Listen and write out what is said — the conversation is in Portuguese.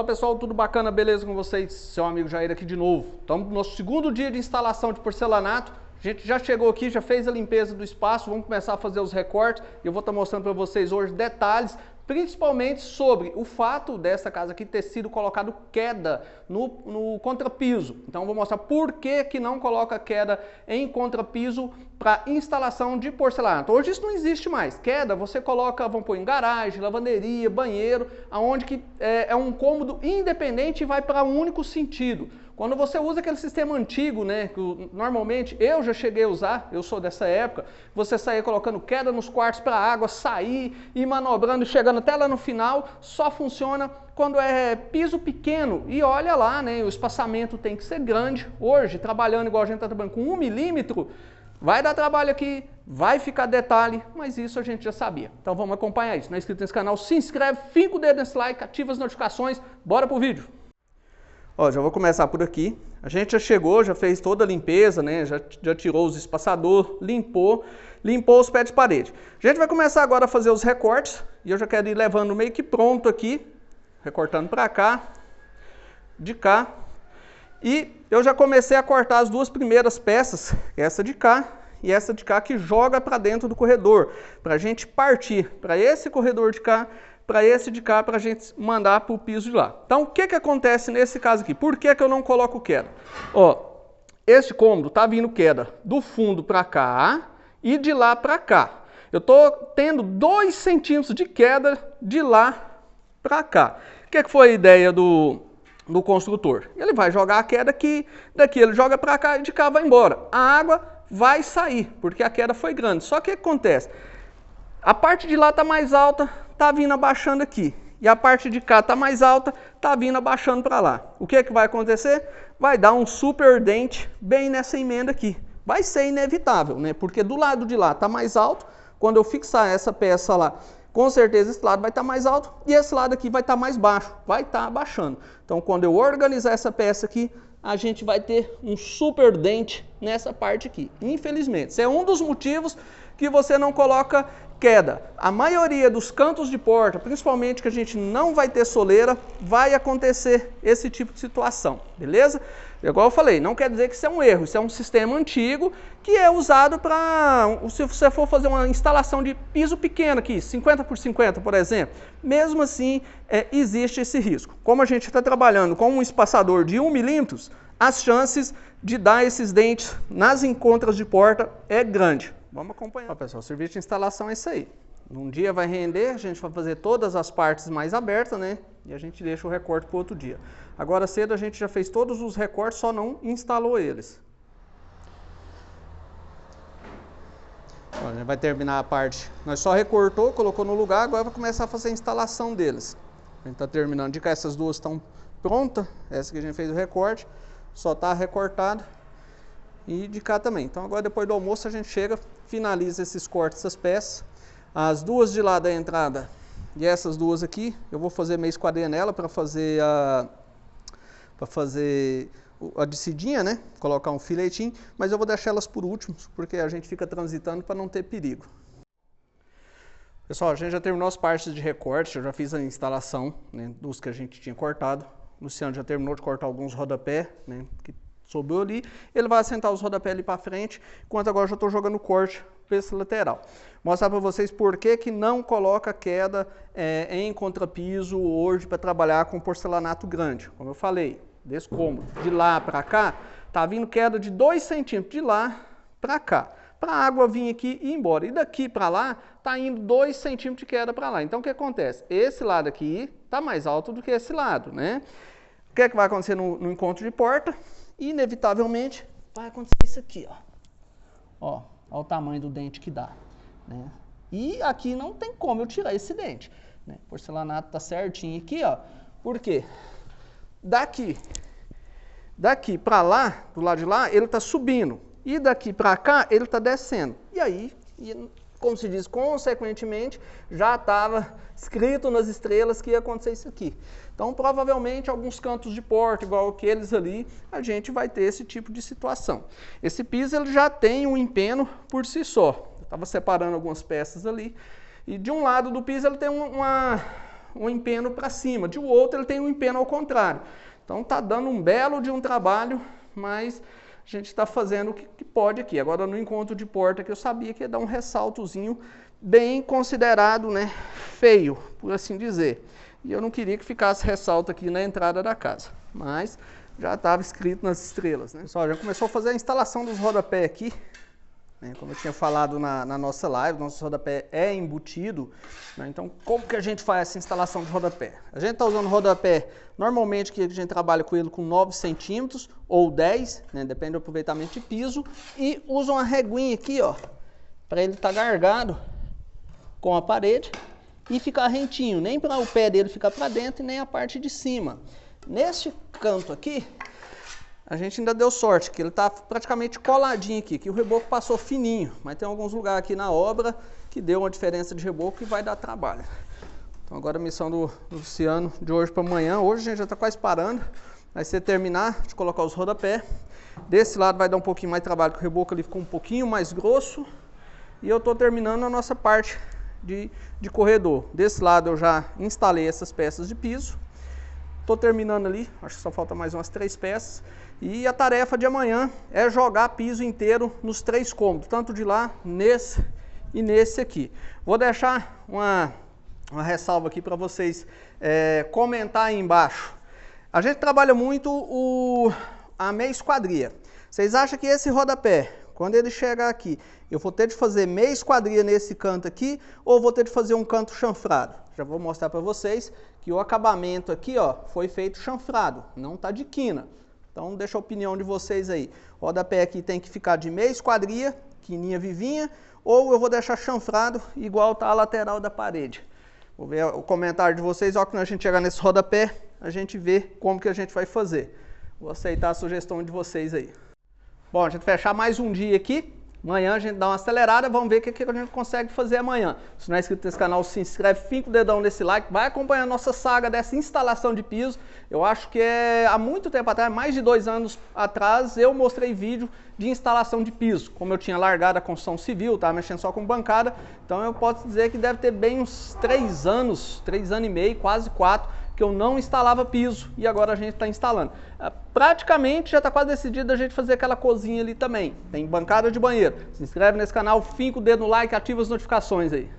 Fala pessoal, tudo bacana? Beleza com vocês? Seu amigo Jair aqui de novo. Estamos no nosso segundo dia de instalação de porcelanato. A gente já chegou aqui, já fez a limpeza do espaço, vamos começar a fazer os recortes. Eu vou estar mostrando para vocês hoje detalhes, principalmente sobre o fato dessa casa aqui ter sido colocado queda no contrapiso. Então eu vou mostrar por que não coloca queda em contrapiso para instalação de porcelanato. Hoje isso não existe mais. Queda você coloca, vamos pôr em garagem, lavanderia, banheiro, aonde que é um cômodo independente e vai para um único sentido. Quando você usa aquele sistema antigo, né, que normalmente eu já cheguei a usar, eu sou dessa época, você sair colocando queda nos quartos para a água sair e manobrando e chegando até lá no final, só funciona quando é piso pequeno. E olha lá, né, o espaçamento tem que ser grande. Hoje, trabalhando igual a gente está trabalhando com 1 milímetro, vai dar trabalho aqui, vai ficar detalhe, mas isso a gente já sabia. Então vamos acompanhar isso. Não é inscrito nesse canal, se inscreve, finca o dedo nesse like, ativa as notificações, bora pro vídeo. Ó, já vou começar por aqui. A gente já chegou, já fez toda a limpeza, né? Já tirou os espaçadores, limpou os pés de parede. A gente vai começar agora a fazer os recortes e eu já quero ir levando meio que pronto aqui, recortando para cá, de cá. E eu já comecei a cortar as duas primeiras peças, essa de cá e essa de cá, que joga para dentro do corredor, para a gente partir para esse corredor de cá, para esse de cá, para a gente mandar para o piso de lá. Então, o que acontece nesse caso aqui? Por que eu não coloco queda? Ó, este cômodo está vindo queda do fundo para cá e de lá para cá. Eu estou tendo 2 centímetros de queda de lá para cá. O que foi a ideia do construtor? Ele vai jogar a queda aqui, daqui ele joga para cá e de cá vai embora. A água vai sair, porque a queda foi grande. Só que o que acontece? A parte de lá está mais alta, está vindo abaixando aqui. E a parte de cá está mais alta, está vindo abaixando para lá. O que vai acontecer? Vai dar um super dente bem nessa emenda aqui. Vai ser inevitável, né? Porque do lado de lá está mais alto. Quando eu fixar essa peça lá, com certeza esse lado vai estar mais alto e esse lado aqui vai estar mais baixo, vai estar abaixando. Então quando eu organizar essa peça aqui, a gente vai ter um super dente nessa parte aqui. Infelizmente, esse é um dos motivos que você não coloca queda. A maioria dos cantos de porta, principalmente que a gente não vai ter soleira, vai acontecer esse tipo de situação, beleza? Igual eu falei, não quer dizer que isso é um erro, isso é um sistema antigo que é usado para, se você for fazer uma instalação de piso pequeno aqui, 50 por 50, por exemplo, mesmo assim existe esse risco. Como a gente está trabalhando com um espaçador de 1 milímetro, as chances de dar esses dentes nas encontras de porta é grande. Vamos acompanhar. Ó, pessoal, o serviço de instalação é isso aí. Num dia vai render, a gente vai fazer todas as partes mais abertas, né? E a gente deixa o recorte para outro dia. Agora cedo a gente já fez todos os recortes, só não instalou eles. Ó, a gente vai terminar a parte. Nós só recortou, colocou no lugar, agora vai começar a fazer a instalação deles. A gente está terminando de cá, essas duas estão prontas. Essa que a gente fez o recorte, só está recortada. E de cá também. Então agora depois do almoço a gente chega, finaliza esses cortes, essas peças. As duas de lá da entrada e essas duas aqui, eu vou fazer meio esquadrinha nela para fazer a descidinha, né? Colocar um filetinho, mas eu vou deixar elas por último, porque a gente fica transitando para não ter perigo. Pessoal, a gente já terminou as partes de recorte, eu já fiz a instalação, né, dos que a gente tinha cortado. O Luciano já terminou de cortar alguns rodapés, né, que sobrou ali. Ele vai assentar os rodapés ali para frente, enquanto agora eu já estou jogando corte para esse lateral. Mostrar para vocês por que não coloca queda em contrapiso hoje para trabalhar com porcelanato grande. Como eu falei, desse cômodo, de lá para cá, tá vindo queda de 2 centímetros de lá para cá. Para a água vir aqui e ir embora. E daqui para lá, tá indo 2 centímetros de queda para lá. Então o que acontece? Esse lado aqui tá mais alto do que esse lado, né? O que vai acontecer no encontro de porta? Inevitavelmente vai acontecer isso aqui, ó. Olha o tamanho do dente que dá, né? E aqui não tem como eu tirar esse dente, né? O porcelanato tá certinho aqui, ó. Por quê? Daqui para lá, do lado de lá, ele tá subindo. E daqui para cá, ele tá descendo. E aí, como se diz, consequentemente, já estava escrito nas estrelas que ia acontecer isso aqui. Então, provavelmente, alguns cantos de porta, igual aqueles ali, a gente vai ter esse tipo de situação. Esse piso ele já tem um empeno por si só. Eu estava separando algumas peças ali. E de um lado do piso ele tem um empeno para cima, de outro ele tem um empeno ao contrário. Então tá dando um belo de um trabalho, mas a gente está fazendo o que pode aqui. Agora no encontro de porta que eu sabia que ia dar um ressaltozinho bem considerado, né, feio, por assim dizer. E eu não queria que ficasse ressalto aqui na entrada da casa, mas já estava escrito nas estrelas, né? Pessoal, já começou a fazer a instalação dos rodapés aqui, né? Como eu tinha falado na nossa live, nosso rodapé é embutido, né? Então, como que a gente faz essa instalação de rodapé? A gente está usando rodapé, normalmente que a gente trabalha com ele com 9 centímetros ou 10, né? Depende do aproveitamento de piso, e usa uma reguinha aqui, ó, para ele estar gargado com a parede e ficar rentinho, nem para o pé dele ficar para dentro e nem a parte de cima. Neste canto aqui, a gente ainda deu sorte, que ele está praticamente coladinho aqui, que o reboco passou fininho, mas tem alguns lugares aqui na obra que deu uma diferença de reboco e vai dar trabalho. Então agora a missão do Luciano de hoje para amanhã, hoje a gente já está quase parando, vai ser terminar de colocar os rodapés. Desse lado vai dar um pouquinho mais de trabalho, porque o reboco ali ficou um pouquinho mais grosso, e eu estou terminando a nossa parte de corredor. Desse lado eu já instalei essas peças de piso. Estou terminando ali, acho que só falta mais umas 3 peças. E a tarefa de amanhã é jogar piso inteiro nos 3 cômodos, tanto de lá, nesse e nesse aqui. Vou deixar uma ressalva aqui para vocês comentar aí embaixo. A gente trabalha muito a meia esquadria. Vocês acham que esse rodapé, quando ele chegar aqui, eu vou ter de fazer meia esquadria nesse canto aqui, ou vou ter de fazer um canto chanfrado? Já vou mostrar para vocês que o acabamento aqui, ó, foi feito chanfrado, não tá de quina. Então deixa a opinião de vocês aí. O rodapé aqui tem que ficar de meia esquadria, quininha vivinha, ou eu vou deixar chanfrado igual tá a lateral da parede. Vou ver o comentário de vocês, ó, quando a gente chegar nesse rodapé, a gente vê como que a gente vai fazer. Vou aceitar a sugestão de vocês aí. Bom, a gente fechar mais um dia aqui. Amanhã a gente dá uma acelerada, vamos ver o que a gente consegue fazer amanhã. Se não é inscrito nesse canal, se inscreve, finca o dedão nesse like, vai acompanhar a nossa saga dessa instalação de piso. Eu acho que há muito tempo atrás, mais de 2 anos atrás, eu mostrei vídeo de instalação de piso. Como eu tinha largado a construção civil, estava mexendo só com bancada, então eu posso dizer que deve ter bem uns 3 anos, 3 anos e meio, quase 4, que eu não instalava piso e agora a gente está instalando. Praticamente já está quase decidido a gente fazer aquela cozinha ali também. Tem bancada de banheiro. Se inscreve nesse canal, finca o dedo no like, ativa as notificações aí.